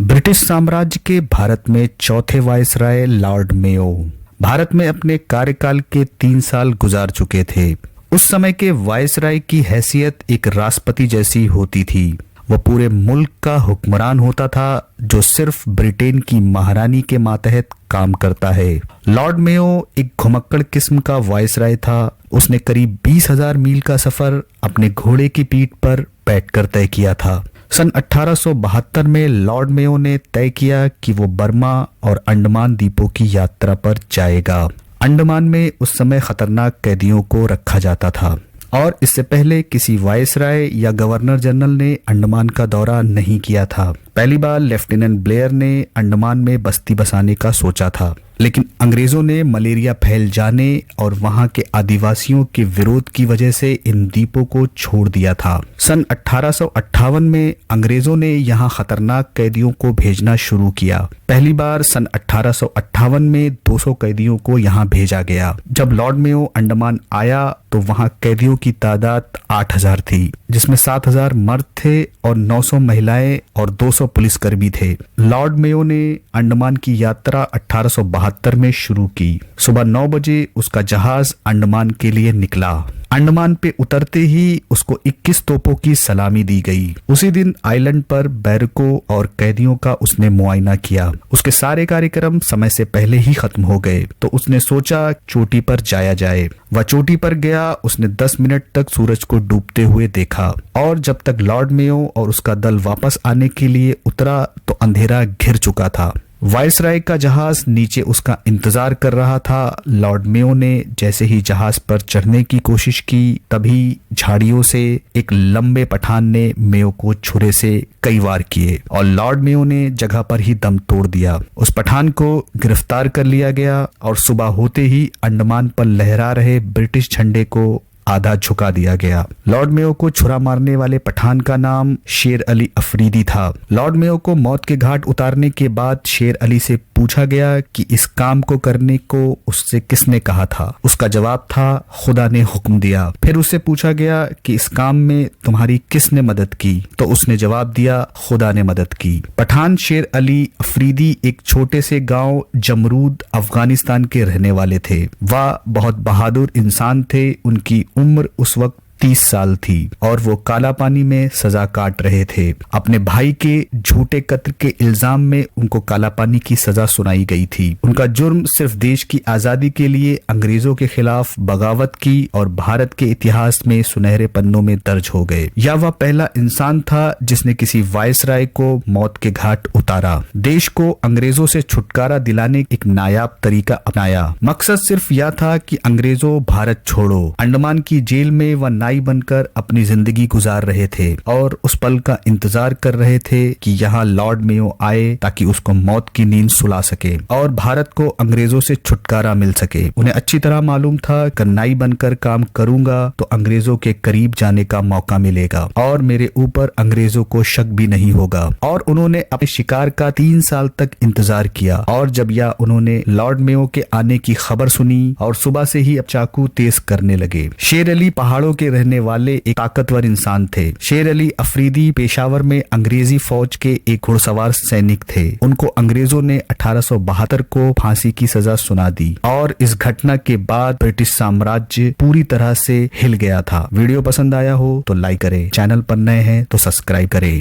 British साम्राज्य के भारत में चौथे वायसराय लॉर्ड मेयो भारत में अपने कार्यकाल के 3 साल गुजार चुके थे। उस समय के वायसराय की हैसियत एक राष्ट्रपति जैसी होती थी। वह पूरे मुल्क का हुक्मरान होता था जो सिर्फ ब्रिटेन की महारानी के मातहत काम करता है। लॉर्ड मेयो एक घुमक्कड़ किस्म का वायसराय था। उसने करीब 20,000 मील का सफर अपने घोड़े की पीठ पर बैठकर तय किया था। सन 1872 में लॉर्ड मेयो ने तय किया कि वो बर्मा और अंडमान द्वीपों की यात्रा पर जाएगा। अंडमान में उस समय खतरनाक कैदियों को रखा जाता था और इससे पहले किसी वायसराय या गवर्नर जनरल ने अंडमान का दौरा नहीं किया था। पहली बार लेफ्टिनेंट ब्लेयर ने अंडमान में बस्ती बसाने का सोचा था, लेकिन अंग्रेजों ने मलेरिया फैल जाने और वहां के आदिवासियों के विरोध की वजह से इन द्वीपों को छोड़ दिया था। सन 1858 में अंग्रेजों ने यहां खतरनाक कैदियों को भेजना शुरू किया। पहली बार सन 1858 में 200 कैदियों को यहां भेजा गया। जब लॉर्ड मेयो अंडमान आया तो वहां कैदियों की तादाद 8,000 थी, जिसमें 7,000 मर्द थे और 900 महिलाएं और 200 पुलिसकर्मी थे। लॉर्ड मेयो ने अंडमान की यात्रा 1872 में शुरू की। सुबह 9 बजे उसका जहाज अंडमान के लिए निकला। अंडमान पे उतरते ही उसको 21 तोपों की सलामी दी गई। उसी दिन आइलैंड पर बैरकों और कैदियों का उसने मुआयना किया। उसके सारे कार्यक्रम समय से पहले ही खत्म हो गए तो उसने सोचा चोटी पर जाया जाए। वह चोटी पर गया। उसने 10 मिनट तक सूरज को डूबते हुए देखा और जब तक लॉर्ड मेयो और उसका दल वापस आने के लिए उतरा तो अंधेरा घिर चुका था। वायसराय का जहाज नीचे उसका इंतजार कर रहा था। लॉर्ड मेयो ने जैसे ही जहाज पर चढ़ने की कोशिश की तभी झाड़ियों से एक लंबे पठान ने मेयो को छुरे से कई वार किए और लॉर्ड मेयो ने जगह पर ही दम तोड़ दिया। उस पठान को गिरफ्तार कर लिया गया और सुबह होते ही अंडमान पर लहरा रहे ब्रिटिश झंडे को आधा झुका दिया गया। लॉर्ड मेयो को छुरा मारने वाले पठान का नाम शेर अली अफरीदी था। लॉर्ड मेयो को मौत के घाट उतारने के बाद शेर अली से पूछा गया कि इस काम को करने को उससे किसने कहा था। उसका जवाब था खुदा ने हुक्म दिया। फिर उससे पूछा गया कि इस काम में तुम्हारी किसने मदद की, तो उसने जवाब दिया खुदा ने मदद की। पठान शेर अली अफरीदी एक छोटे से गांव जमरूद अफगानिस्तान के रहने वाले थे। वह बहुत बहादुर इंसान थे। उनकी उम्र उस वक्त 30 साल थी और वो काला पानी में सजा काट रहे थे। अपने भाई के झूठे कत्ल के इल्जाम में उनको काला पानी की सजा सुनाई गई थी। उनका जुर्म सिर्फ देश की आजादी के लिए अंग्रेजों के खिलाफ बगावत की और भारत के इतिहास में सुनहरे पन्नों में दर्ज हो गए। या वह पहला इंसान था जिसने किसी वायसराय को मौत के घाट उतारा। देश को अंग्रेजों से छुटकारा दिलाने एक नायाब तरीका अपनाया। मकसद सिर्फ यह था कि अंग्रेजों भारत छोड़ो। अंडमान की जेल में वह बनकर अपनी जिंदगी गुजार रहे थे और उस पल का इंतजार कर रहे थे कि यहाँ लॉर्ड मेयो आए ताकि उसको मौत की नींद सुला सके और भारत को अंग्रेजों से छुटकारा मिल सके। उन्हें अच्छी तरह मालूम था कि नाई बनकर काम करूंगा तो अंग्रेजों के करीब जाने का मौका मिलेगा और मेरे ऊपर अंग्रेजों को शक भी नहीं होगा। और उन्होंने अपने शिकार का 3 साल तक इंतजार किया और जब यह उन्होंने लॉर्ड मेयो के आने की खबर सुनी और सुबह से ही अब चाकू तेज करने लगे। शेर अली पहाड़ों के रहने वाले एक ताकतवर इंसान थे। शेर अली अफरीदी पेशावर में अंग्रेजी फौज के एक घुड़सवार सैनिक थे। उनको अंग्रेजों ने 1872 को फांसी की सजा सुना दी और इस घटना के बाद ब्रिटिश साम्राज्य पूरी तरह से हिल गया था। वीडियो पसंद आया हो तो लाइक करें, चैनल पर नए हैं तो सब्सक्राइब करें।